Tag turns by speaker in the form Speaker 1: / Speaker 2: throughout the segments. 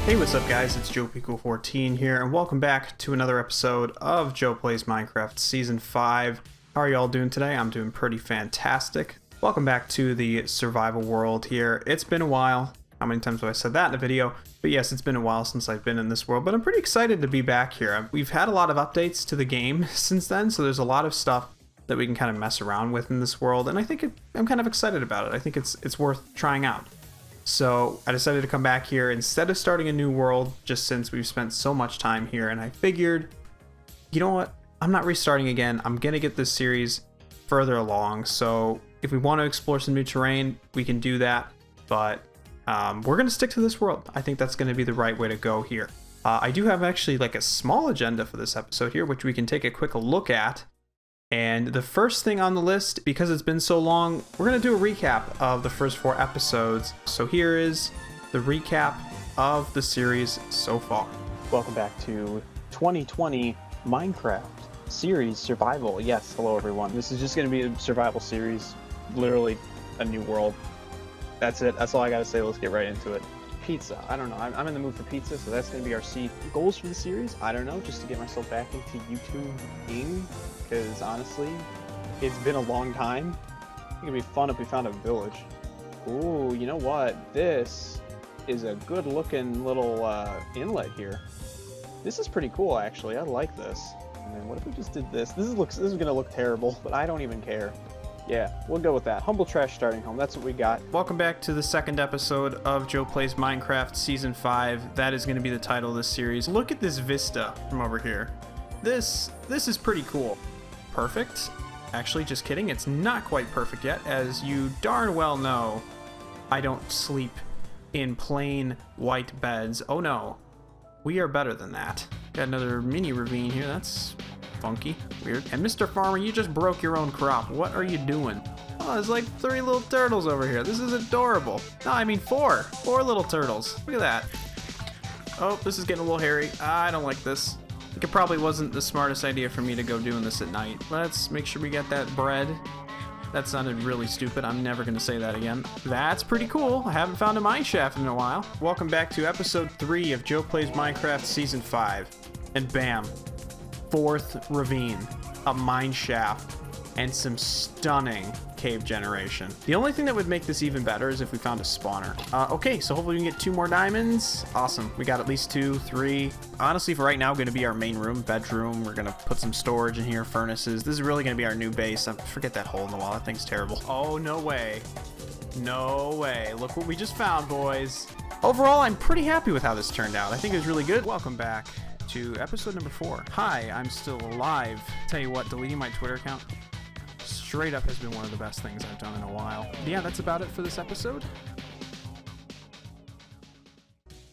Speaker 1: Hey, what's up guys, it's JoePico14 here, and welcome back to another episode of Joe Plays Minecraft Season 5. How are y'all doing today? I'm doing pretty fantastic. Welcome back to the survival world here. It's been a while. How many times have I said that in a video? But yes, it's been a while since I've been in this world, but I'm pretty excited to be back here. We've had a lot of updates to the game since then, so there's a lot of stuff that we can kind of mess around with in this world, and I think I'm kind of excited about it. I think it's worth trying out. So I decided to come back here instead of starting a new world, just since we've spent so much time here, and I figured, you know what, I'm not restarting again. I'm gonna get this series further along, so if we want to explore some new terrain, we can do that, but we're gonna stick to this world. I think that's gonna be the right way to go here. I do have actually like a small agenda for this episode here, which we can take a quick look at. And the first thing on the list, because it's been so long, we're going to do a recap of the first 4 episodes. So here is the recap of the series so far. Welcome back to 2020 Minecraft series survival. Yes, hello everyone. This is just going to be a survival series, literally a new world. That's it. That's all I got to say. Let's get right into it. Pizza. I don't know. I'm in the mood for pizza, so that's going to be our seed. Goals for the series? I don't know. Just to get myself back into YouTubing. Because honestly, it's been a long time. I think it'd be fun if we found a village. Ooh, you know what? This is a good looking little inlet here. This is pretty cool actually. I like this. And then what if we just did this? This is gonna look terrible, but I don't even care. Yeah, we'll go with that. Humble Trash Starting Home, that's what we got. Welcome back to the second episode of Joe Plays Minecraft Season 5. That is gonna be the title of this series. Look at this vista from over here. This is pretty cool. Perfect. Actually, just kidding. It's not quite perfect yet. As you darn well know, I don't sleep in plain white beds. Oh no. We are better than that. Got another mini ravine here. That's funky. Weird. And Mr. Farmer, you just broke your own crop. What are you doing? Oh, there's like 3 little turtles over here. This is adorable. No, I mean 4. 4 little turtles. Look at that. Oh, this is getting a little hairy. I don't like this. I think it probably wasn't the smartest idea for me to go doing this at night. Let's make sure we get that bread. That sounded really stupid. I'm never going to say that again. That's pretty cool. I haven't found a mine shaft in a while. Welcome back to episode 3 of Joe Plays Minecraft Season 5. And bam, 4th ravine, a mine shaft, and some stunning cave generation. The only thing that would make this even better is if we found a spawner. Okay, so hopefully we can get 2 more diamonds. Awesome. We got at least 2, 3. Honestly, for right now, going to be our main room, bedroom. We're going to put some storage in here, furnaces. This is really going to be our new base. Forget that hole in the wall. That thing's terrible. Oh, no way. No way. Look what we just found, boys. Overall, I'm pretty happy with how this turned out. I think it was really good. Welcome back to episode number 4. Hi, I'm still alive. Tell you what, deleting my Twitter account straight up has been one of the best things I've done in a while. Yeah, that's about it for this episode.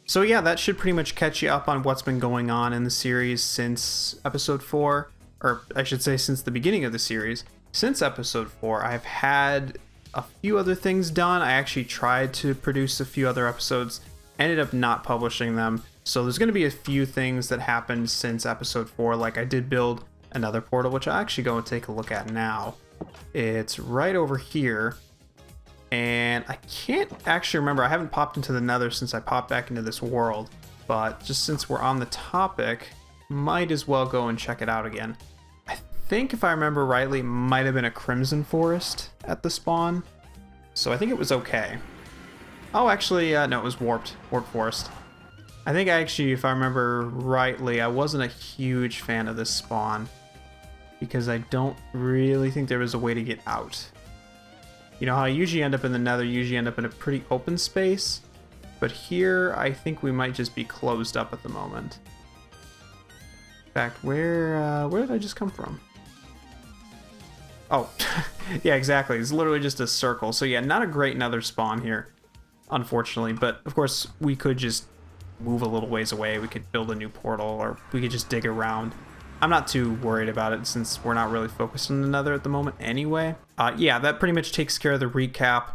Speaker 1: So yeah, that should pretty much catch you up on what's been going on in the series since episode 4, or I should say since the beginning of the series. Since episode 4, I've had a few other things done. I actually tried to produce a few other episodes, ended up not publishing them. So there's going to be a few things that happened since episode 4, like I did build another portal, which I'll actually go and take a look at now. It's right over here, and I can't actually remember. I haven't popped into the nether since I popped back into this world, but just since we're on the topic, might as well go and check it out again. I think if I remember rightly, it might have been a crimson forest at the spawn, so I think it was okay. Oh, actually, no, it was warped forest. I think actually, if I remember rightly, I wasn't a huge fan of this spawn, because I don't really think there was a way to get out. You know how I usually end up in the nether, usually end up in a pretty open space, but here I think we might just be closed up at the moment. In fact, where did I just come from? Oh, yeah, exactly. It's literally just a circle. So yeah, not a great nether spawn here, unfortunately, but of course we could just move a little ways away. We could build a new portal, or we could just dig around. I'm not too worried about it since we're not really focused on the nether at the moment anyway. Yeah, that pretty much takes care of the recap.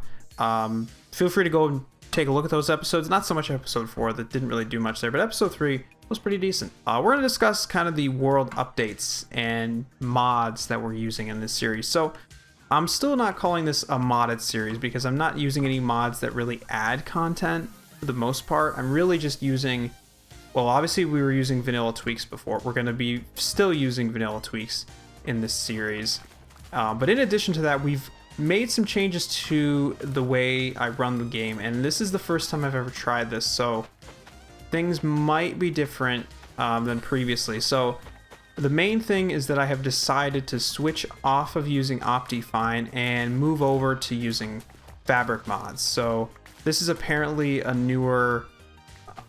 Speaker 1: Feel free to go and take a look at those episodes. Not so much episode 4, that didn't really do much there, but episode 3 was pretty decent. We're going to discuss kind of the world updates and mods that we're using in this series. So I'm still not calling this a modded series because I'm not using any mods that really add content. for the most part. I'm really just using, well, obviously we were using vanilla tweaks before. We're going to be still using vanilla tweaks in this series. But in addition to that, we've made some changes to the way I run the game, and this is the first time I've ever tried this, so things might be different than previously. So the main thing is that I have decided to switch off of using Optifine and move over to using fabric mods. So this is apparently a newer,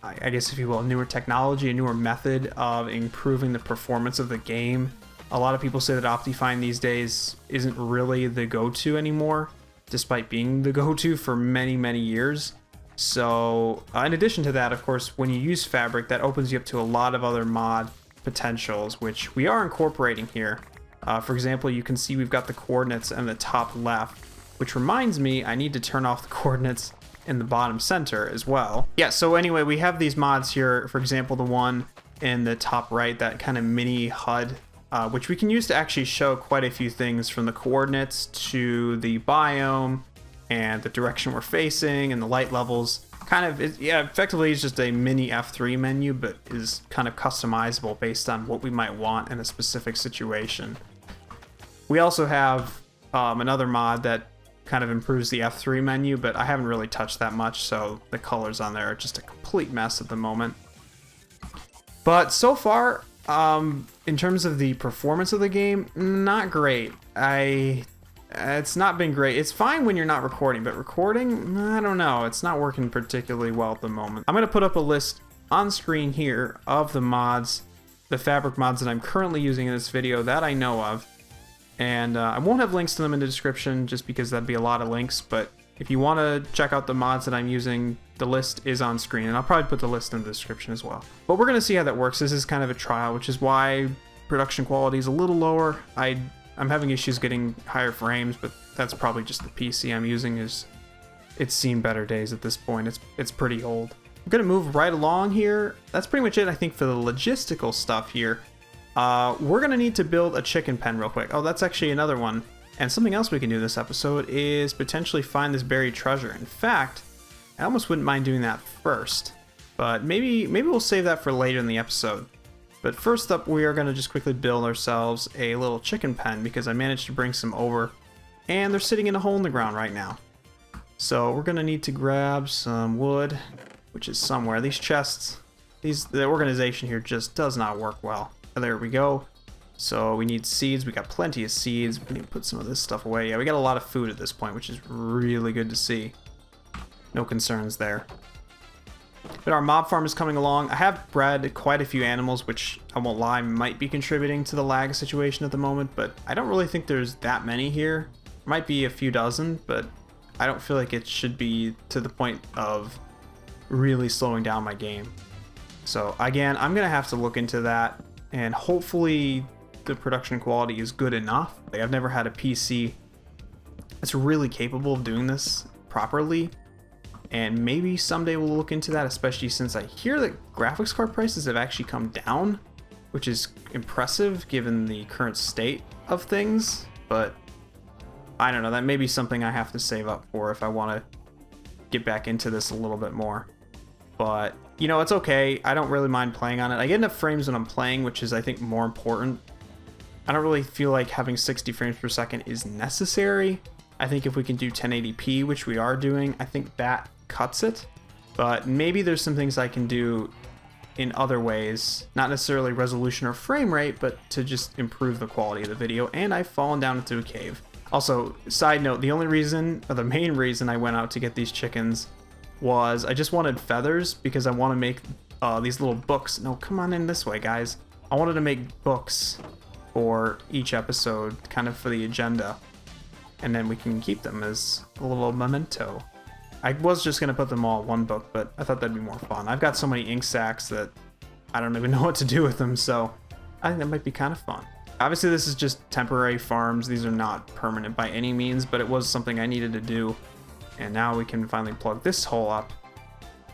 Speaker 1: I guess if you will, a newer technology, a newer method of improving the performance of the game. A lot of people say that Optifine these days isn't really the go-to anymore, despite being the go-to for many, many years. So in addition to that, of course, when you use fabric, that opens you up to a lot of other mod potentials, which we are incorporating here. For example, you can see we've got the coordinates in the top left, which reminds me I need to turn off the coordinates in the bottom center as well. Yeah, so anyway, we have these mods here. For example, the one in the top right, that kind of MiniHUD, which we can use to actually show quite a few things, from the coordinates to the biome and the direction we're facing and the light levels. Kind of, yeah, effectively it's just a mini F3 menu, but is kind of customizable based on what we might want in a specific situation. We also have another mod that kind of improves the F3 menu, but I haven't really touched that much, so the colors on there are just a complete mess at the moment. But so far, in terms of the performance of the game, not great. It's not been great. It's fine when you're not recording, but recording, I don't know. It's not working particularly well at the moment. I'm going to put up a list on screen here of the mods, the fabric mods that I'm currently using in this video that I know of. And I won't have links to them in the description just because that'd be a lot of links. But if you want to check out the mods that I'm using, the list is on screen. And I'll probably put the list in the description as well. But we're going to see how that works. This is kind of a trial, which is why production quality is a little lower. I'm having issues getting higher frames, but that's probably just the PC I'm using. It's seen better days at this point. It's pretty old. I'm gonna move right along here. That's pretty much it, I think, for the logistical stuff here. We're gonna need to build a chicken pen real quick. Oh, that's actually another one. And something else we can do this episode is potentially find this buried treasure. In fact, I almost wouldn't mind doing that first, but maybe we'll save that for later in the episode. But first up, we are going to just quickly build ourselves a little chicken pen, because I managed to bring some over, and they're sitting in a hole in the ground right now. So we're going to need to grab some wood, which is somewhere. These chests, the organization here just does not work well. There we go. So we need seeds. We got plenty of seeds. We need to put some of this stuff away. Yeah, we got a lot of food at this point, which is really good to see. No concerns there. But our mob farm is coming along. I have bred quite a few animals, which I won't lie, might be contributing to the lag situation at the moment, but I don't really think there's that many here. Might be a few dozen, but I don't feel like it should be to the point of really slowing down my game. So again, I'm gonna have to look into that, and hopefully the production quality is good enough. Like, I've never had a PC that's really capable of doing this properly. And maybe someday we'll look into that, especially since I hear that graphics card prices have actually come down, which is impressive given the current state of things. But I don't know, that may be something I have to save up for if I want to get back into this a little bit more. But, you know, it's okay. I don't really mind playing on it. I get enough frames when I'm playing, which is, I think, more important. I don't really feel like having 60 frames per second is necessary. I think if we can do 1080p, which we are doing, I think that cuts it. But maybe there's some things I can do in other ways, not necessarily resolution or frame rate, but to just improve the quality of the video. And I've fallen down into a cave. Also, side note, the only reason, or the main reason I went out to get these chickens was I just wanted feathers, because I want to make these little books. No, come on in this way, guys. I wanted to make books for each episode, kind of for the agenda. And then we can keep them as a little memento. I was just going to put them all in one book, but I thought that'd be more fun. I've got so many ink sacs that I don't even know what to do with them, so I think that might be kind of fun. Obviously, this is just temporary farms. These are not permanent by any means, but it was something I needed to do. And now we can finally plug this hole up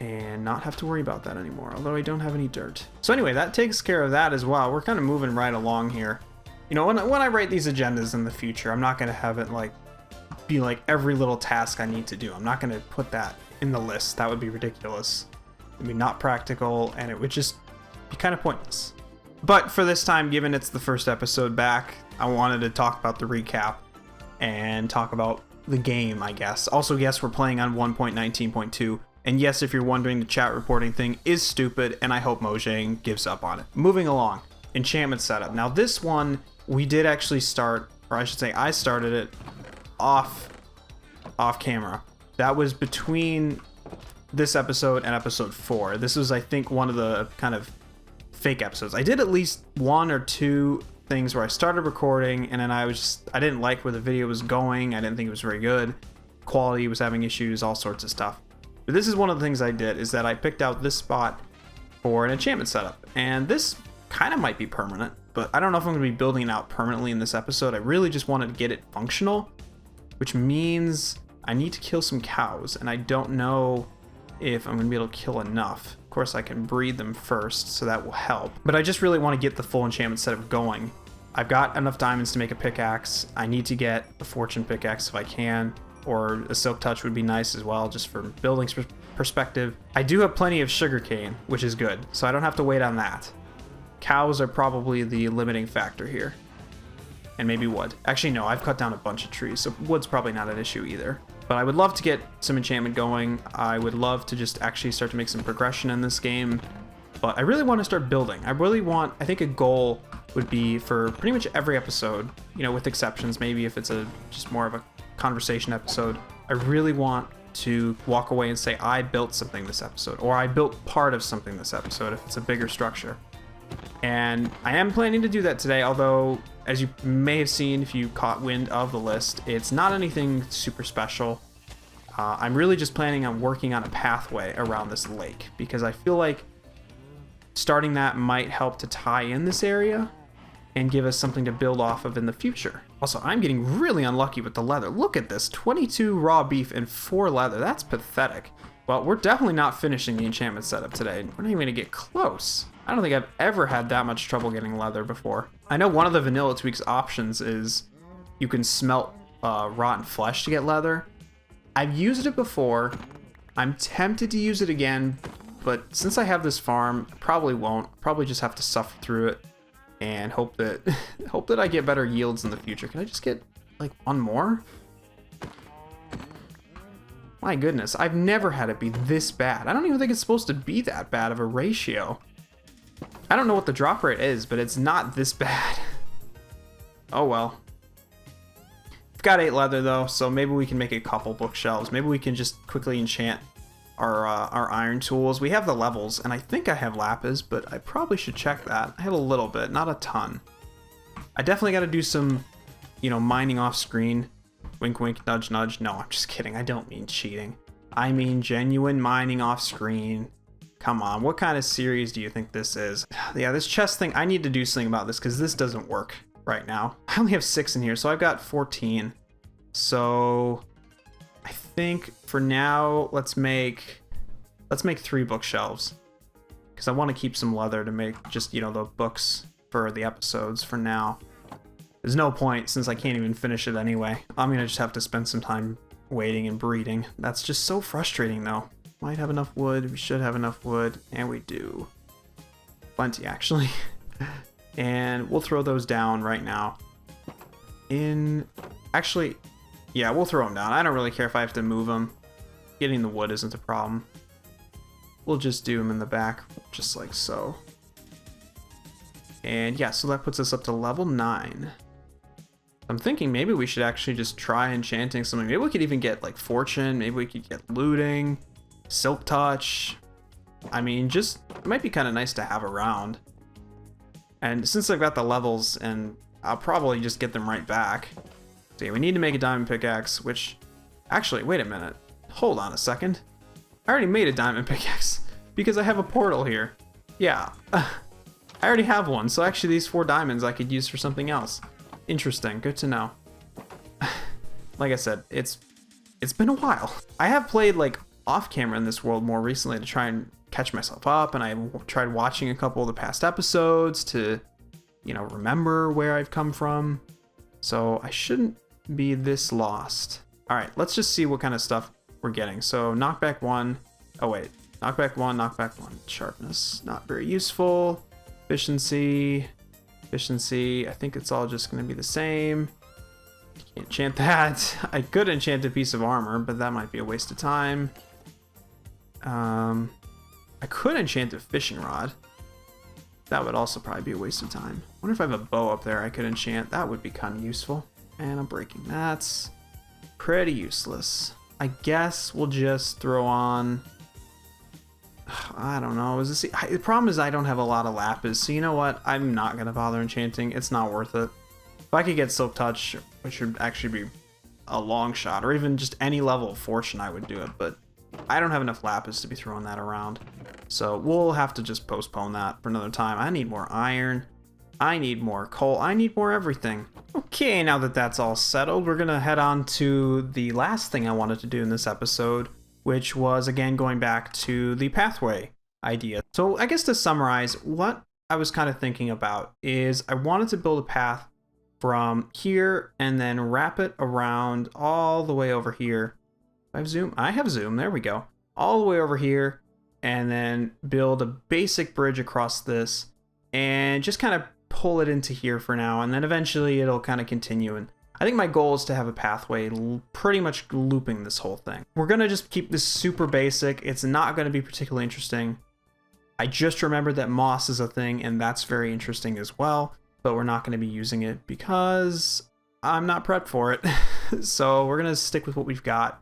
Speaker 1: and not have to worry about that anymore, although I don't have any dirt. So anyway, that takes care of that as well. We're kind of moving right along here. You know, when I write these agendas in the future, I'm not going to have it like be like every little task I need to do. I'm not going to put that in the list. That would be ridiculous. It would be not practical, and it would just be kind of pointless. But for this time, given it's the first episode back, I wanted to talk about the recap and talk about the game, I guess. Also, yes, we're playing on 1.19.2. And yes, if you're wondering, the chat reporting thing is stupid, and I hope Mojang gives up on it. Moving along, Enchantment Setup. Now this one, we did actually start, or I should say I started it off camera. That was between this episode and episode 4. This was, I think, one of the kind of fake episodes. I did at least 1 or 2 things where I started recording, and then I didn't like where the video was going. I didn't think it was very good. Quality was having issues, all sorts of stuff. But this is one of the things I did, is that I picked out this spot for an enchantment setup. And this kind of might be permanent, but I don't know if I'm going to be building it out permanently in this episode. I really just wanted to get it functional, which means I need to kill some cows, and I don't know if I'm going to be able to kill enough. Of course, I can breed them first, so that will help. But I just really want to get the full enchantment setup going. I've got enough diamonds to make a pickaxe. I need to get a fortune pickaxe if I can, or a silk touch would be nice as well, just for building perspective. I do have plenty of sugarcane, which is good, so I don't have to wait on that. Cows are probably the limiting factor here. And maybe wood. Actually, no, I've cut down a bunch of trees, so wood's probably not an issue either. But I would love to get some enchantment going. I would love to just actually start to make some progression in this game. But I really want to start building. I think a goal would be for pretty much every episode, you know, with exceptions, maybe if it's just more of a conversation episode. I really want to walk away and say, I built something this episode, or I built part of something this episode if it's a bigger structure. And I am planning to do that today, although, as you may have seen if you caught wind of the list, it's not anything super special. I'm really just planning on working on a pathway around this lake, because I feel like starting that might help to tie in this area and give us something to build off of in the future. Also, I'm getting really unlucky with the leather. Look at this, 22 raw beef and 4 leather. That's pathetic. Well, we're definitely not finishing the enchantment setup today. We're not even gonna get close. I don't think I've ever had that much trouble getting leather before. I know one of the vanilla tweaks options is you can smelt rotten flesh to get leather. I've used it before. I'm tempted to use it again, but since I have this farm, I probably won't. Probably just have to suffer through it and hope that I get better yields in the future. Can I just get like 1 more? My goodness, I've never had it be this bad. I don't even think it's supposed to be that bad of a ratio. I don't know what the drop rate is, but it's not this bad. Oh well. We've got 8 leather though, so maybe we can make a couple bookshelves. Maybe we can just quickly enchant our iron tools. We have the levels, and I think I have lapis, but I probably should check that. I have a little bit, not a ton. I definitely got to do some, you know, mining off screen. Wink, wink, nudge, nudge. No, I'm just kidding. I don't mean cheating. I mean genuine mining off screen. Come on, what kind of series do you think this is? Yeah, this chest thing, I need to do something about this because this doesn't work right now. I only have 6 in here, so I've got 14. So I think for now, let's make 3 bookshelves because I want to keep some leather to make just, you know, the books for the episodes for now. There's no point since I can't even finish it anyway. I'm gonna just have to spend some time waiting and breeding. That's just so frustrating though. Might have enough wood, we should have enough wood, and we do. Plenty, actually. And we'll throw those down right now. Actually, yeah, we'll throw them down. I don't really care if I have to move them. Getting the wood isn't a problem. We'll just do them in the back, just like so. And yeah, so that puts us up to level 9. I'm thinking maybe we should actually just try enchanting something. Maybe we could even get like fortune, maybe we could get looting. Silk touch. I mean, just it might be kind of nice to have around. And since I've got the levels, and I'll probably just get them right back. So yeah, we need to make a diamond pickaxe, which actually, wait a minute. Hold on a second. I already made a diamond pickaxe because I have a portal here. Yeah, I already have one. So actually these 4 diamonds I could use for something else. Interesting, good to know. Like I said, it's been a while. I have played like off camera in this world more recently to try and catch myself up, and I tried watching a couple of the past episodes to, you know, remember where I've come from. So I shouldn't be this lost. All right, let's just see what kind of stuff we're getting. So knockback 1. Oh wait, knockback 1, knockback 1. Sharpness, not very useful. Efficiency. I think it's all just going to be the same. Can't enchant that. I could enchant a piece of armor, but that might be a waste of time. I could enchant a fishing rod. That would also probably be a waste of time. I wonder if I have a bow up there I could enchant. That would be kind of useful. And I'm breaking. That's pretty useless. I guess we'll just throw on... I don't know. The problem is I don't have a lot of lapis, so you know what? I'm not going to bother enchanting. It's not worth it. If I could get Silk Touch, which would actually be a long shot, or even just any level of fortune, I would do it, but I don't have enough lapis to be throwing that around. So we'll have to just postpone that for another time. I need more iron. I need more coal. I need more everything. Okay, now that that's all settled, we're going to head on to the last thing I wanted to do in this episode, which was, again, going back to the pathway idea. So I guess to summarize, what I was kind of thinking about is I wanted to build a path from here and then wrap it around all the way over here. I have zoom. I have zoom. There we go. All the way over here, and then build a basic bridge across this and just kind of pull it into here for now. And then eventually it'll kind of continue. And I think my goal is to have a pathway pretty much looping this whole thing. We're going to just keep this super basic. It's not going to be particularly interesting. I just remembered that moss is a thing, and that's very interesting as well. But we're not going to be using it because I'm not prepped for it. So we're going to stick with what we've got.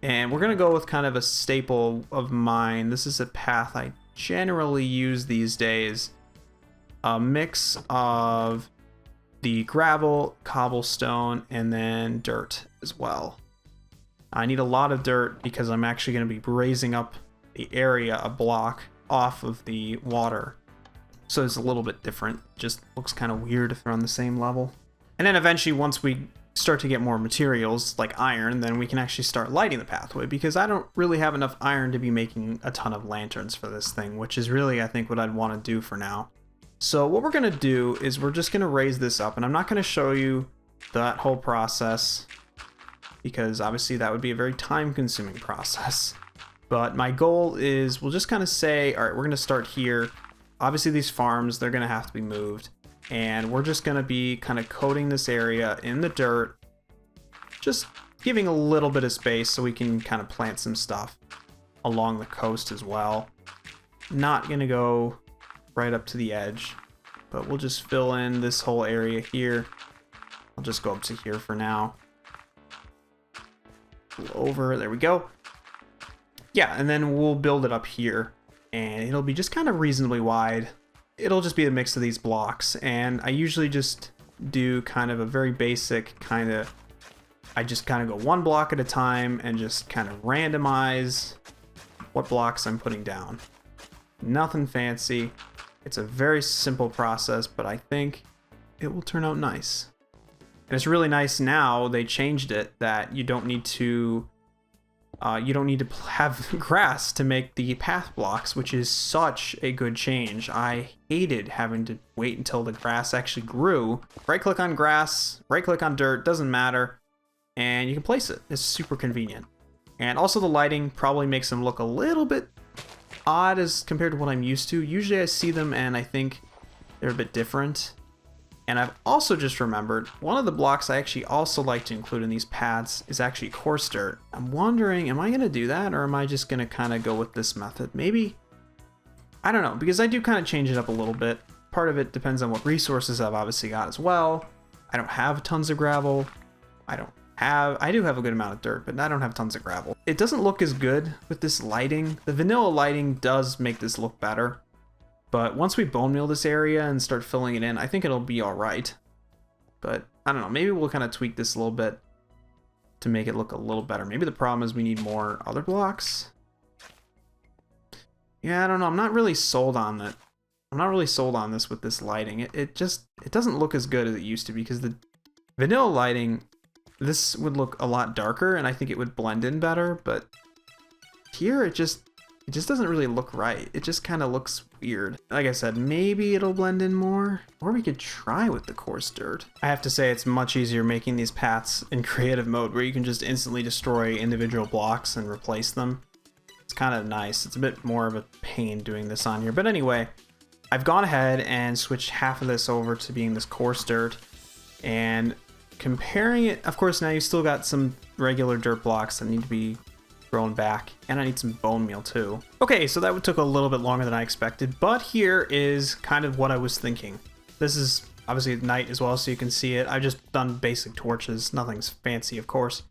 Speaker 1: And we're going to go with kind of a staple of mine. This is a path I generally use these days. A mix of the gravel, cobblestone, and then dirt as well. I need a lot of dirt because I'm actually going to be raising up the area a block off of the water. So it's a little bit different. Just looks kind of weird if they're on the same level. And then eventually, once we start to get more materials like iron, then we can actually start lighting the pathway, because I don't really have enough iron to be making a ton of lanterns for this thing, which is really, I think, what I'd want to do for now. So what we're going to do is we're just going to raise this up, and I'm not going to show you that whole process because obviously that would be a very time-consuming process. But my goal is we'll just kind of say, all right, we're going to start here. Obviously these farms, they're going to have to be moved. And we're just going to be kind of coating this area in the dirt, just giving a little bit of space so we can kind of plant some stuff along the coast as well. Not going to go right up to the edge, but we'll just fill in this whole area here. I'll just go up to here for now. Over, there we go. Yeah, and then we'll build it up here, and it'll be just kind of reasonably wide. It'll just be a mix of these blocks, and I usually just do kind of a very basic kind of, I just kind of go one block at a time and just kind of randomize what blocks I'm putting down. Nothing fancy. It's a very simple process, but I think it will turn out nice. And it's really nice now they changed it that you don't need to have grass to make the path blocks, which is such a good change. I hated having to wait until the grass actually grew. Right click on grass, right click on dirt, doesn't matter, and you can place it. It's super convenient. And also the lighting probably makes them look a little bit odd as compared to what I'm used to. Usually I see them and I think they're a bit different. And I've also just remembered, one of the blocks I actually also like to include in these paths is actually coarse dirt. I'm wondering, am I going to do that, or am I just going to kind of go with this method? Maybe, I don't know, because I do kind of change it up a little bit. Part of it depends on what resources I've obviously got as well. I don't have tons of gravel. I do have a good amount of dirt, but I don't have tons of gravel. It doesn't look as good with this lighting. The vanilla lighting does make this look better. But once we bone meal this area and start filling it in, I think it'll be all right. But I don't know, maybe we'll kind of tweak this a little bit to make it look a little better. Maybe the problem is we need more other blocks. Yeah, I don't know. I'm not really sold on it. I'm not really sold on this with this lighting. It doesn't look as good as it used to, because the vanilla lighting, this would look a lot darker and I think it would blend in better. But here it it just doesn't really look right. It just kind of looks weird. Like I said, maybe it'll blend in more, or we could try with the coarse dirt. I have to say it's much easier making these paths in creative mode where you can just instantly destroy individual blocks and replace them. It's kind of nice. It's a bit more of a pain doing this on here. But anyway, I've gone ahead and switched half of this over to being this coarse dirt, and comparing it, of course, now you still got some regular dirt blocks that need to be grown back, and I need some bone meal too. Okay, so that took a little bit longer than I expected, but here is kind of what I was thinking. This is obviously at night as well, so you can see it. I've just done basic torches, nothing's fancy, of course.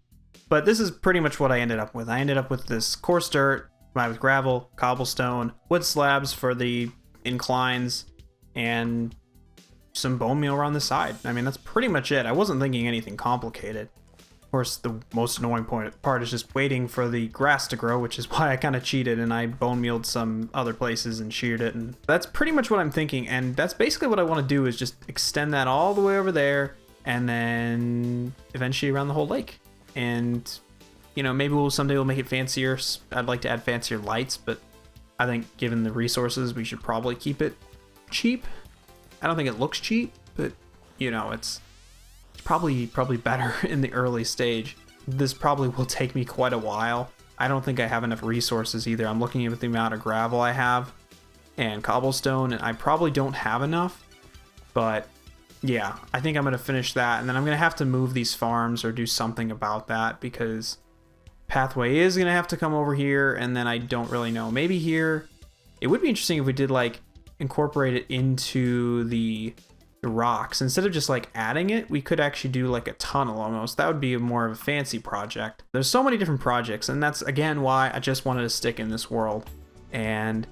Speaker 1: But this is pretty much what I ended up with. I ended up with this coarse dirt, combined with gravel, cobblestone, wood slabs for the inclines, and some bone meal around the side. I mean, that's pretty much it. I wasn't thinking anything complicated. Of course, the most annoying part is just waiting for the grass to grow, which is why I kind of cheated and I bone mealed some other places and sheared it. And that's pretty much what I'm thinking. And that's basically what I want to do, is just extend that all the way over there and then eventually around the whole lake. And, you know, maybe someday we'll make it fancier. I'd like to add fancier lights, but I think given the resources, we should probably keep it cheap. I don't think it looks cheap, but, you know, it's probably better in the early stage. This probably will take me quite a while. I don't think I have enough resources either. I'm looking at the amount of gravel I have and cobblestone, and I probably don't have enough. But yeah, I think I'm going to finish that, and then I'm going to have to move these farms or do something about that, because pathway is going to have to come over here, and then I don't really know. Maybe here, it would be interesting if we did like incorporate it into the rocks. Instead of just like adding it, we could actually do like a tunnel almost. That would be more of a fancy project. There's so many different projects, and that's again why I just wanted to stick in this world, and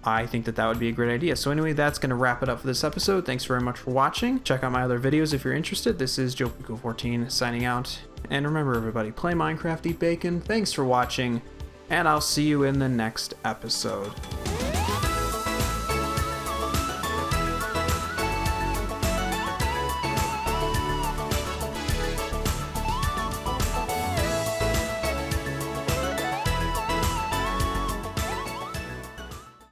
Speaker 1: I think that would be a great idea. So anyway, that's going to wrap it up for this episode. Thanks very much for watching. Check out my other videos if you're interested. This is JoePico14 signing out, and remember everybody, play Minecraft, eat bacon. Thanks for watching, and I'll see you in the next episode.